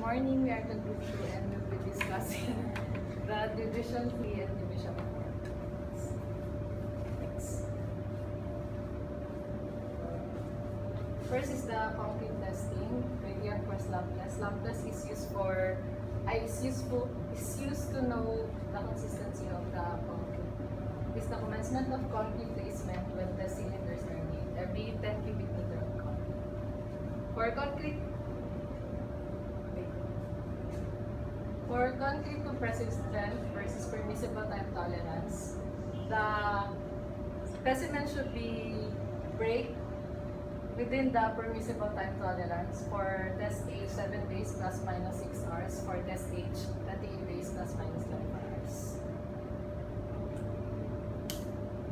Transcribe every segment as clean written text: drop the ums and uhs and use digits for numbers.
morning, we are the group 2 and we'll be discussing the division 3 and division 4. Next. First is the concrete testing. Criteria for slab test. Slab test is used to know the consistency of the concrete. It is the commencement of concrete placement when the cylinders are made every 10 cubic meter of concrete. For concrete compressive strength versus permissible time tolerance, the specimen should be break within the permissible time tolerance. For test A, 7 days plus minus 6 hours. For test H, 38 days plus minus 24 hours.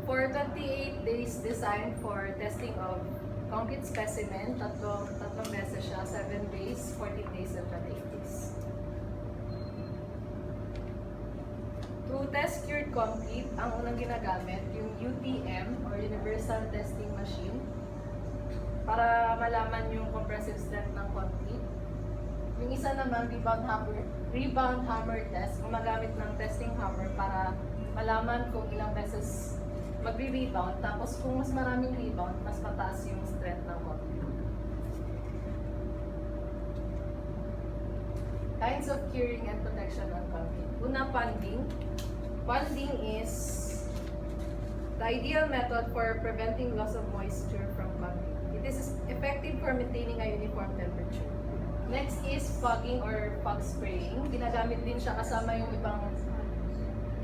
For 28 days designed for testing of concrete specimen, tatlong beses siya, 7 days, 14 days, and 28 days. To test cured concrete, ang unang ginagamit, yung UTM or Universal Testing Machine, para malaman yung compressive strength ng concrete. Yung isa naman, rebound hammer test, gumagamit ng testing hammer para malaman kung ilang beses magre-rebound, tapos kung mas maraming rebound, mas mataas yung strength ng concrete. Kinds of curing and protection on concrete. Una, ponding. Ponding is the ideal method for preventing loss of moisture from concrete. It is effective for maintaining a uniform temperature. Next is fogging or fog spraying. Ginagamit din siya kasama yung ibang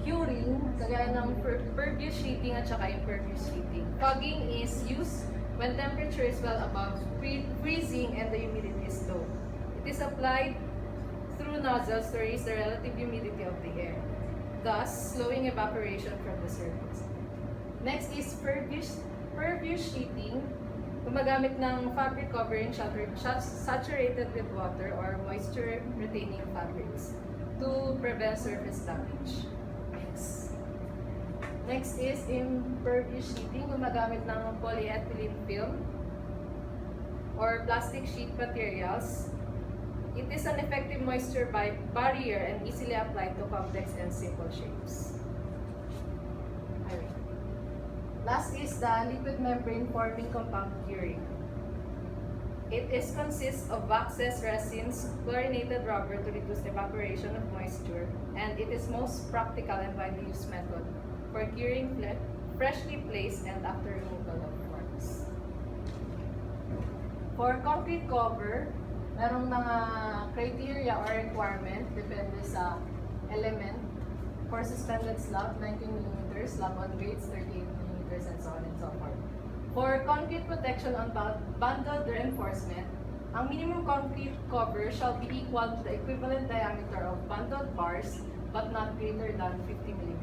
curing, kagaya ng pervious sheeting at saka impervious sheeting. Fogging is used when temperature is well above freezing and the humidity is low. It is applied through nozzles to raise the relative humidity of the air, thus slowing evaporation from the surface. Next is pervious sheeting. Gumagamit ng fabric covering saturated with water or moisture-retaining fabrics to prevent surface damage. Next is impervious sheeting. Gumagamit ng polyethylene film or plastic sheet materials. It is an effective moisture barrier and easily applied to complex and simple shapes. Last is the liquid membrane forming compound curing. It consists of waxes, resins, chlorinated rubber to reduce evaporation of moisture, and it is most practical and widely used method for curing freshly placed and after removal of forms. For concrete cover, merong mga criteria or requirement depende sa element. For suspended slab, 19 mm, slab on grades, 38 mm, and so on and so forth. For concrete protection on bundled reinforcement, ang minimum concrete cover shall be equal to the equivalent diameter of bundled bars but not greater than 50 mm.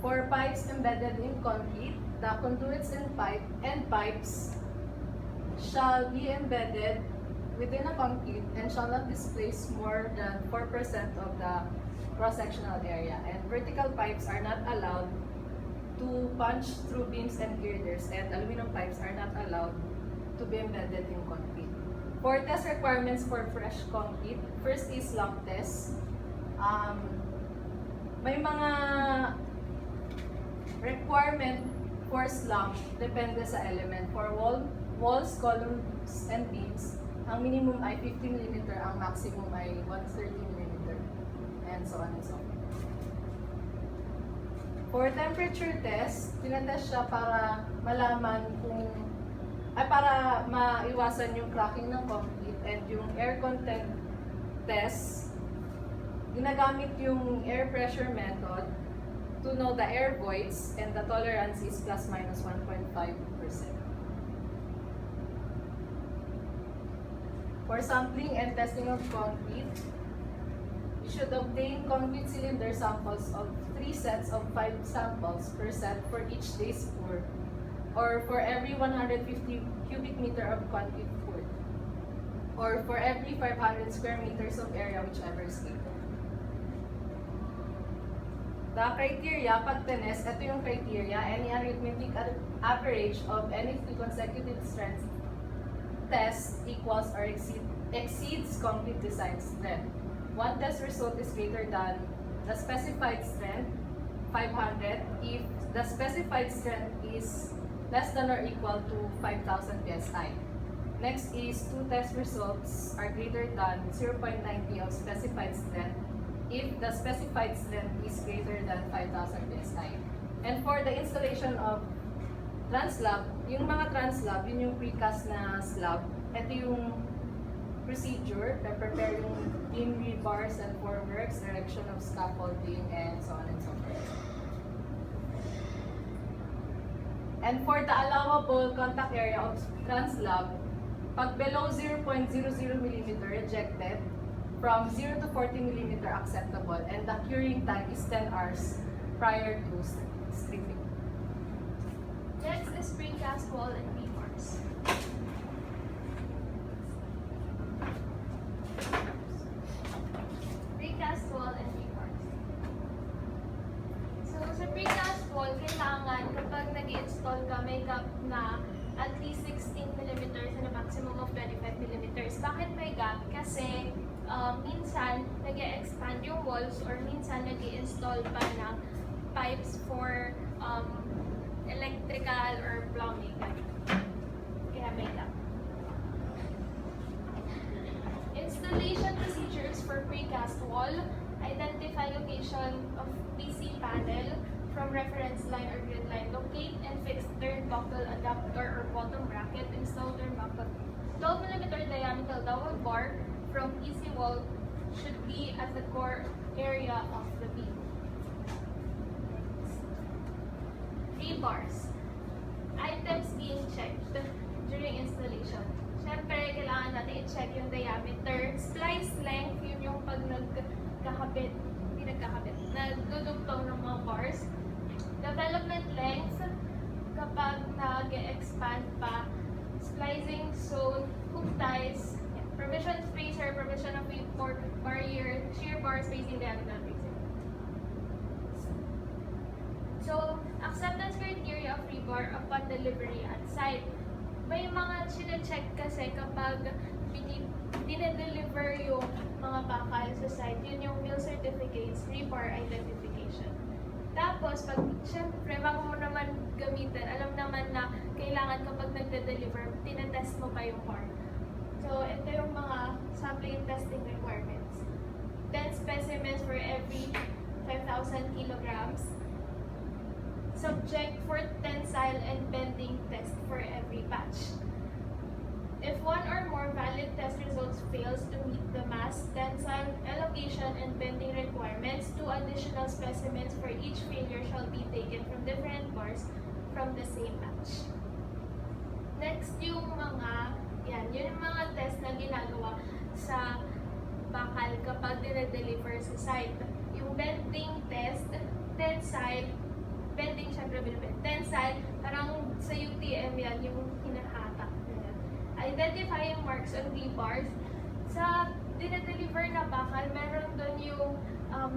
For pipes embedded in concrete, the conduits and pipes shall be embedded within a concrete and shall not displace more than 4% of the cross-sectional area, and vertical pipes are not allowed to punch through beams and girders, and aluminum pipes are not allowed to be embedded in concrete. For test requirements for fresh concrete, first is lump test. May mga requirement for slump depende sa element. For walls, columns, and beams, ang minimum ay 50 mm, ang maximum ay 130 mm, and so on and so forth. For temperature test, tinatest siya para malaman para maiwasan yung cracking ng concrete, and yung air content test, ginagamit yung air pressure method to know the air voids, and the tolerance is plus minus 1.5%. For sampling and testing of concrete, you should obtain concrete cylinder samples of 3 sets of 5 samples per set for each day's pour, or for every 150 cubic meter of concrete poured, or for every 500 square meters of area, whichever is given. The criteria, pag tinest, ito yung criteria, any arithmetic average of any 3 consecutive strengths test equals or exceeds concrete design strength. One test result is greater than the specified strength, 500, if the specified strength is less than or equal to 5,000 psi. Next is two test results are greater than 0.90 of specified strength if the specified strength is greater than 5,000 psi. And for the installation of translab, yung mga translab, yun yung precast na slab. Ito yung procedure, prepare yung beam rebars and formworks, erection of scaffolding, and so on and so forth. And for the allowable contact area of translab, pag below 0.00 mm rejected, from 0 to 40 mm acceptable, and the curing time is 10 hours prior to stripping. Next is precast wall and rebars. Precast wall and rebars. So sa precast wall, kailangan kapag nag-install ka, may gap na at least 16 mm and a maximum of 25 mm. Bakit may gap? Kasi minsan nag-expand yung walls or minsan nag-install pa ng pipes for electrical or plumbing. Kaya may gap. Installation procedures for precast wall. Identify location of PC panel from reference line or grid line. Locate and fix turnbuckle adapter or bottom bracket. Install turnbuckle. 12 mm diameter double bar from PC wall should be at the core area of the beam. Rebars. Items being checked during installation. Siyempre, kailangan natin i-check yung diameter. Splice length, yun yung pag nagkakabit, hindi nagkakabit, nagdudugtong ng mga bars. Development length, kapag nag-expand pa. Splicing zone, hook ties, provision spacer, provision of weakboard barrier, shear bar spacing, diagonal spacing. So, acceptance criteria of rebar upon delivery at site. May mga sine-check kasi kapag dinedeliver yung mga bakal sa site, yun yung mill certificates, rebar identification. Tapos, pag syempre, bago mo naman gamitin, alam naman na kailangan kapag nagde-deliver, tinetest mo pa yung bar. So, ito yung mga sampling testing requirements. 10 specimens for every 5,000 kilograms. Subject for tensile and bending test for every batch. If one or more valid test results fails to meet the mass, tensile, elongation, and bending requirements, 2 additional specimens for each failure shall be taken from different bars from the same batch. Next, yung yun yung mga test na ginagawa sa bakal kapag dinedeliver sa site. Yung bending test, tensile, bending syempre tensile, parang sa UTM yan, yung hinahatak nila. Identifying marks on rebars. Sa dinedeliver na bakal, meron doon yung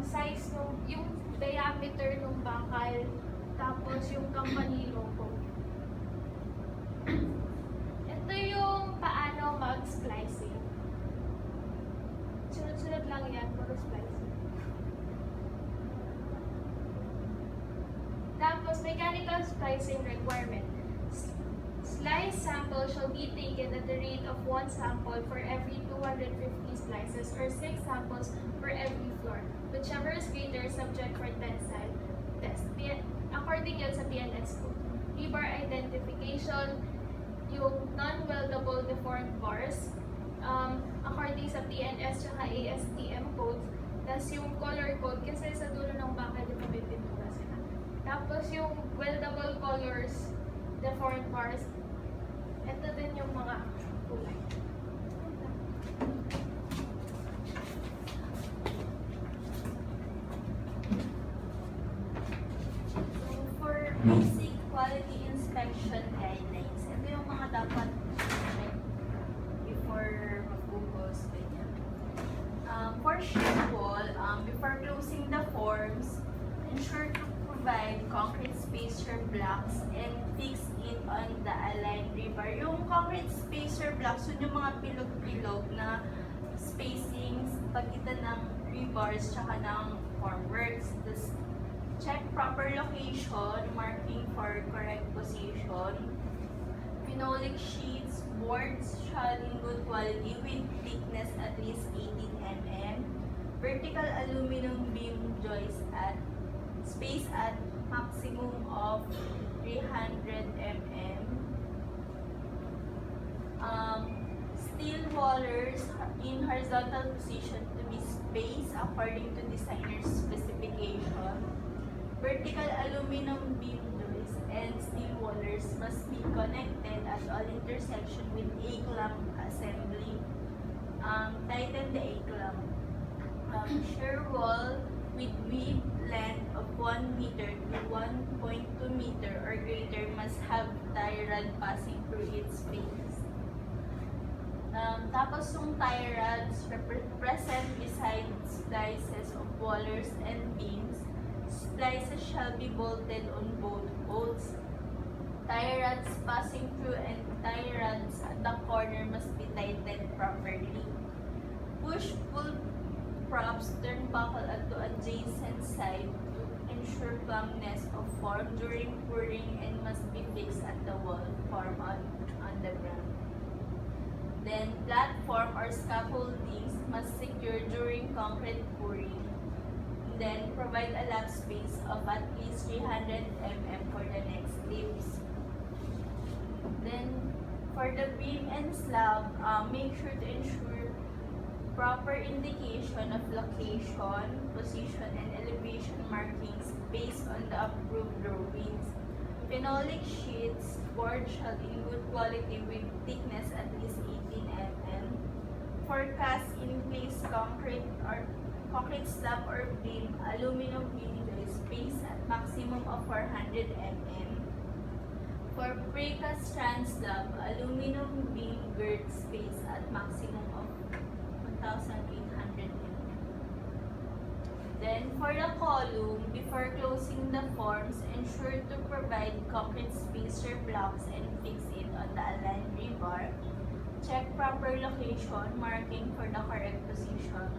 size, yung diameter ng bakal, tapos yung company logo. Ito yung paano mag-splicing. Sunod-sunod lang yan, puro splicing. Tapos, mechanical splicing requirement. Slice sample shall be taken at the rate of 1 sample for every 250 slices or 6 samples for every floor. Whichever is greater, subject for tensile test. According yun sa PNS code. Rebar identification, yung non-weldable deformed bars, according sa PNS at ASTM codes. Tapos yung color code, kasi sa dulo ng bakal, di ba may pintura sila. Tapos yung weldable colors, deformed bars, ito din yung mga kulay. So, for basic quality inspection guidelines, ito yung mga dapat check before mag-focus. For sheet wall, before closing the forms, ensure to provide concrete spacer blocks and fix it on the aligned rebar. Yung concrete spacer blocks, yun yung mga bilog-bilog na spacings pagitan ng rebars tsaka ng formworks. Tapos, check proper location, marking for correct position. Phenolic sheets, boards shall in good quality with thickness at least 18 mm. Vertical aluminum beam joists at space at maximum of 300 mm. Steel wallers in horizontal position to be spaced according to designer's specification. Vertical aluminum beam joists and steel wallers must be connected at all intersection with A-clamp assembly. Tighten the A-clamp. Shear wall with width length of 1 meter to 1.2 meter or greater must have tie rod passing through its face. Tapos yung tie rods present beside splices of wallers and beams. Splices shall be bolted on both holes. Tie rods passing through and tie rods at the corner must be tightened properly. Push-pull props turnbuckle at the adjacent side to ensure firmness of form during pouring and must be fixed at the wall form on the ground. Then, platform or scaffoldings must secure during concrete pouring. Then, provide a lap space of at least 300 mm for the next clips. Then, for the beam and slab, make sure to ensure proper indication of location, position, and elevation markings based on the approved drawings. Phenolic sheets, board shall be in good quality with thickness at least 18 mm. For cast-in-place concrete slab or beam, aluminum beam joist spaced at maximum of 400 mm. For precast strand slab, aluminum beam girth space at maximum of 1,800 mm. Then, for the column, before closing the forms, ensure to provide concrete spacer blocks and fix it on the aligned rebar. Check proper location, marking for the correct position.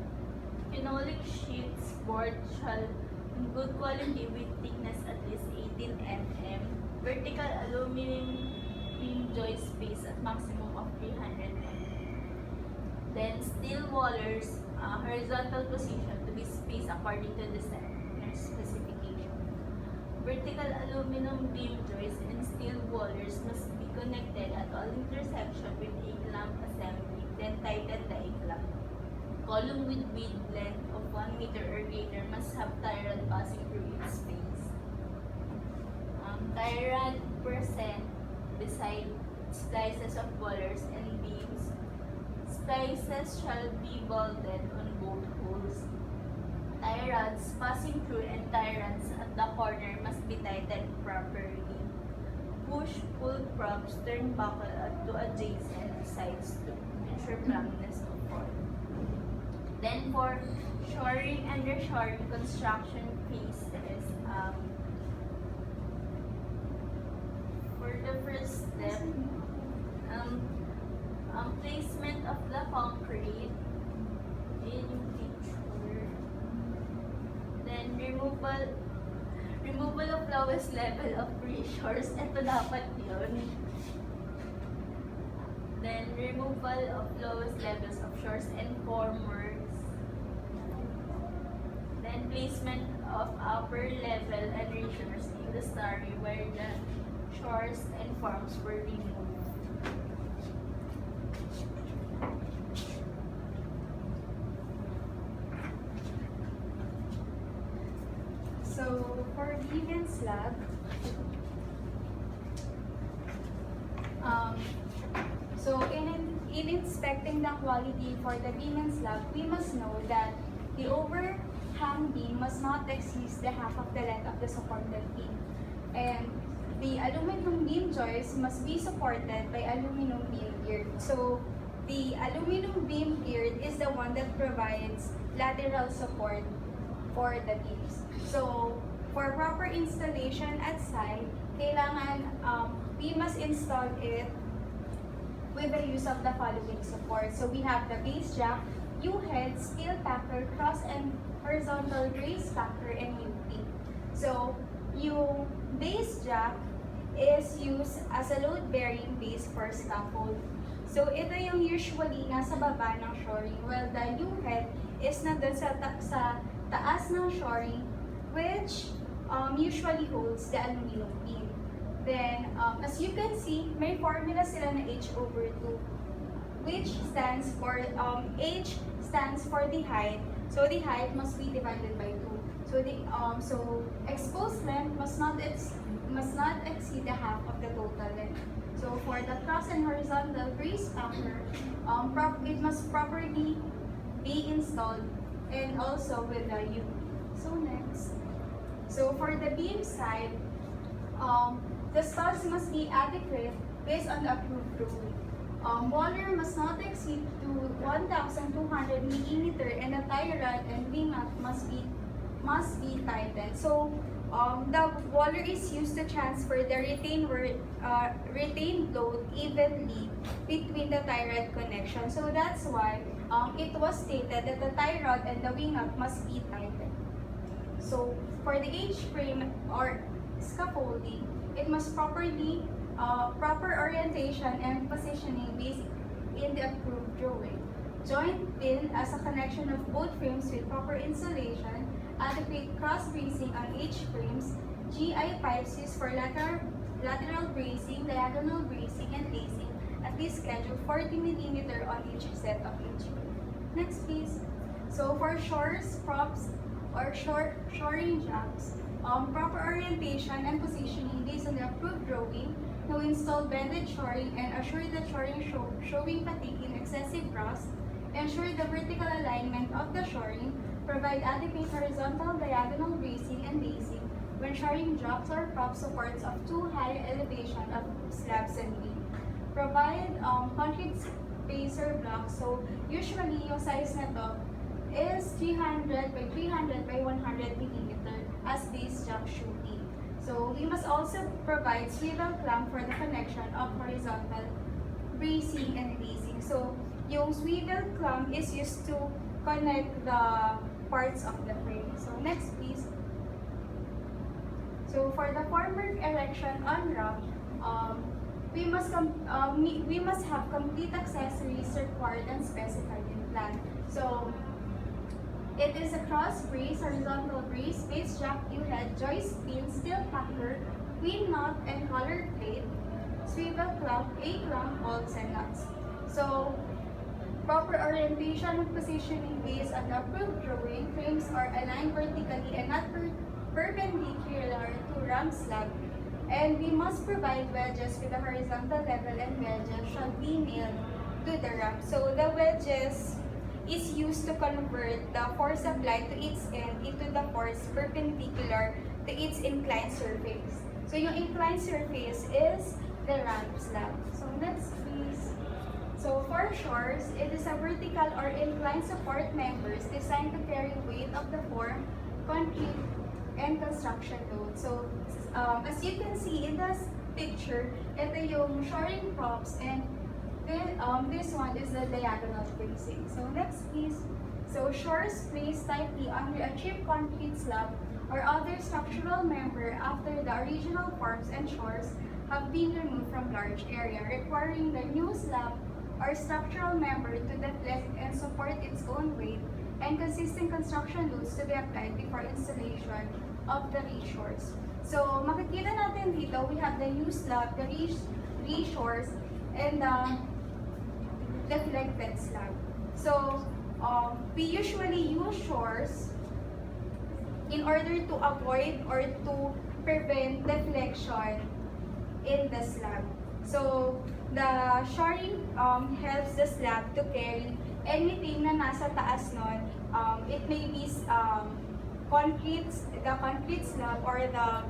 Phenolic sheets board shall in good quality with thickness at least 18 mm. Vertical aluminum beam joist space at maximum of 300 mm. Then, steel wallers, horizontal position to be spaced according to the designer's specification. Vertical aluminum beam joists and steel wallers must be connected at all intersections with A-clamp assembly, then tighten the A-clamp. Column with width length of 1 meter or greater must have tie rod passing through its space. Tie rod present beside slices of wallers and beams. Splices shall be bolted on both holes. Tie rods passing through and tie rods at the corner must be tightened properly. Push-pull props turnbuckle to adjacent sides to ensure firmness of form. Then for shoring and reshoring construction phases, for the first step, placement of the concrete in picture. Then removal of lowest level of pre-shores. Ito dapat yun. Then removal of lowest levels of shores and formworks. Then placement of upper level and reshores in the starry where the shores and forms were removed. So, for beam and slab, in inspecting the quality for the beam and slab, we must know that the overhang beam must not exceed the half of the length of the supported beam. And the aluminum beam joist must be supported by aluminum beam girth. So, the aluminum beam girth is the one that provides lateral support for the beams. So, for proper installation at site, kailangan we must install it with the use of the following support. So we have the base jack, U-head, steel packer, cross and horizontal brace packer, and UP. So yung base jack is used as a load-bearing base for scaffold. So ito yung usually nasa baba ng shoring, while the U-head is nandun sa taas ng shoring, which usually holds the aluminum beam. Then, as you can see, may formula sila na H/2, which stands for, H stands for the height. So the height must be divided by 2. So so exposed length must not exceed the half of the total length. So for the cross and horizontal brace packer, it must properly be installed and also with the U. So next. So for the beam side, the studs must be adequate based on the approved drawing. Waller must not exceed to 1,200 mm and the tie rod and wing nut must be tightened. So the waller is used to transfer the retained load evenly between the tie rod connection. So that's why it was stated that the tie rod and the wing nut must be tightened. So for the H-frame or scaffolding, it must proper orientation and positioning based in the approved drawing. Joint pin as a connection of both frames with proper insulation, adequate cross bracing on H-frames, GI pipes used for lateral bracing, diagonal bracing, and lacing, at least scheduled 40 mm on each set of H-frame. Next please. So for shores, props, or shoring jacks, proper orientation and positioning based on the approved drawing, to install bended shoring and assure that shoring showing fatigue in excessive rust, ensure the vertical alignment of the shoring, provide adequate horizontal diagonal bracing and lacing when shoring jacks or prop supports of too high elevation of slabs and beam. Provide concrete spacer blocks. So usually yung size na to is 300 by 300 by 100 mm as base jack shooting. So we must also provide swivel clamp for the connection of horizontal bracing and lacing. So yung swivel clamp is used to connect the parts of the frame. So next please. So for the formwork erection on ramp, we must have complete accessories required and specified in plan. So it is a cross brace, horizontal brace, base jack, U-head, joist pin, steel packer, wheel nut, and collar plate, swivel clamp, A-clamp, bolts, and nuts. So proper orientation and positioning based on the approved drawing, frames are aligned vertically and not perpendicular to ramp slab. And we must provide wedges with a horizontal level, and wedges shall be nailed to the ramp. So the wedges is used to convert the force applied to its end into the force perpendicular to its inclined surface. So yung inclined surface is the ramp slab. So next please. So for shores, it is a vertical or inclined support members designed to carry weight of the form, concrete, and construction load. So as you can see in this picture, ito yung shoring props, and this one is the diagonal bracing. So next please. So shores placed tightly under a cheap concrete slab or other structural member after the original forms and shores have been removed from large area, requiring the new slab or structural member to deflect and support its own weight, and consistent construction loads to be applied before installation of the reshores. So makikita natin dito, we have the new slab, the reshores, and the deflected slab. So we usually use shores in order to avoid or to prevent deflection in the slab. So the shoring helps the slab to carry anything na nasa taas nun. It may be the concrete slab or the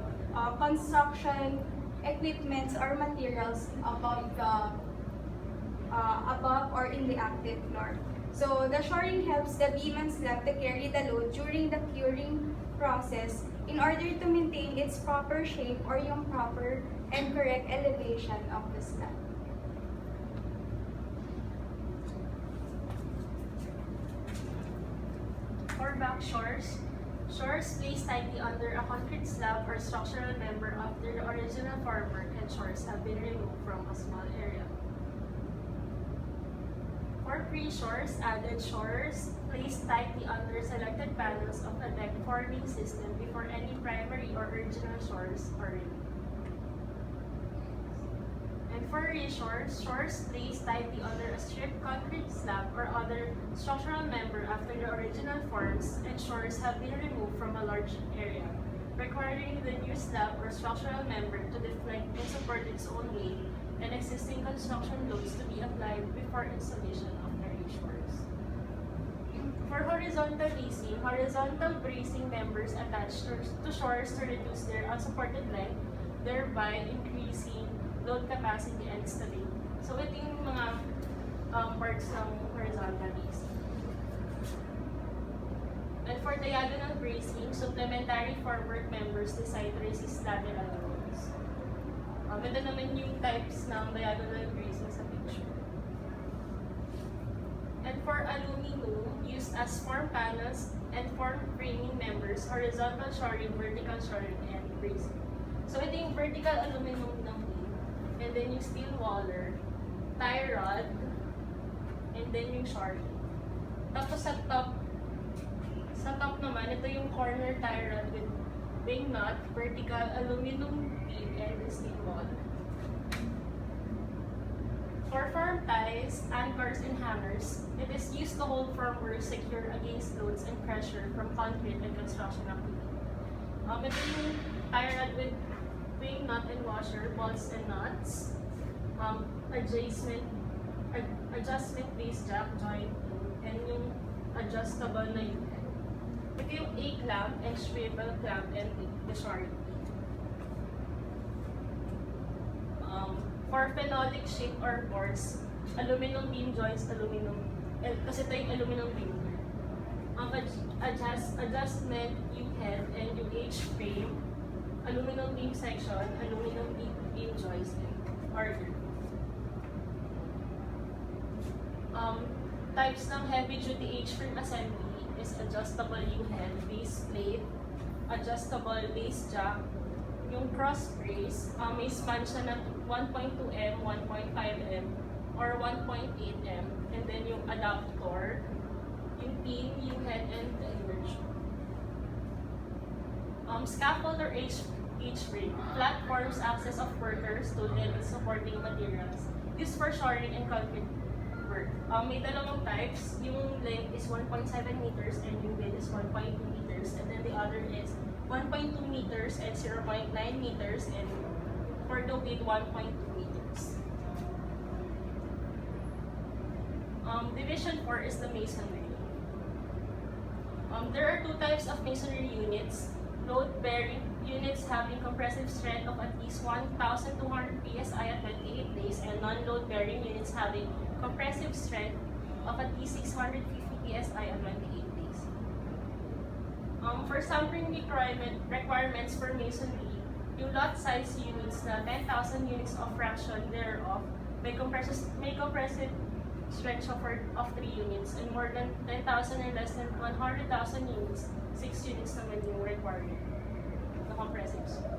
construction equipments or materials above or in the active floor. So the shoring helps the beam and slab to carry the load during the curing process in order to maintain its proper shape or yung proper and correct elevation of the slab. For back shores, shores placed tightly under a concrete slab or structural member after the original formwork and shores have been removed from a small area. For pre-shores, added shores placed tightly under selected panels of a deck forming system before any primary or original shores are removed. And for reshores, shores placed tightly under a stripped concrete slab or other structural member after the original forms and shores have been removed from a large area, requiring the new slab or structural member to deflect and support its own weight and existing construction loads to be applied before installation of the reshores. For horizontal bracing members attached to shores to reduce their unsupported length, thereby increasing load capacity and stability. So ito yung mga parts ng horizontal bracing. And for diagonal bracing, supplementary formwork members designed to resist lateral loads. Ito naman yung types ng diagonal bracing sa picture. And for aluminum, used as form panels and form framing members, horizontal shoring, vertical shoring, and bracing. So ito yung vertical aluminum ng beam, and then yung steel waller, tie rod, and then yung shoring. Tapos sa top naman, ito yung corner tie rod with wing nut, vertical aluminum beam, and steel waller. For firm ties, anchors, and hammers, it is used to hold formwork secure against loads and pressure from concrete and construction activity. Ito yung tie rod with wing nut and washer, bolts and nuts, adjustment base jack joint, and yung adjustable na unit. Ito yung A-clamp and swivel clamp and the shoring. For phenolic sheet or boards, aluminum beam joints, kasi ito yung aluminum beam. Adjustment U-head and UH-frame, aluminum beam section, aluminum beam joints, and order. Types ng heavy-duty H-frame assembly is adjustable U-head, base plate, adjustable base jack, yung cross brace, may span siya ng 1.2 m, 1.5 m, or 1.8 m, and then yung adapter, yung pin, U-head, and the inversion. Scaffold or H-frame, platforms access of workers to and supporting materials, used for shoring and concrete work. May dalawang types, yung length is 1.7 meters and yung width is 1.2 meters, and then the other is 1.2 meters and 0.9 meters, and for the width, 1.2 meters. Division 4 is the masonry. There are two types of masonry units. Load-bearing units having compressive strength of at least 1,200 psi at 28 days, and non-load-bearing units having compressive strength of at least 650 psi at 28 days. For sampling requirements for masonry, yung lot size units na 10,000 units of fraction thereof may compressive stretch of 3 units, and more than 10,000 and less than 100,000 units, 6 units naman yung required na compressive strength.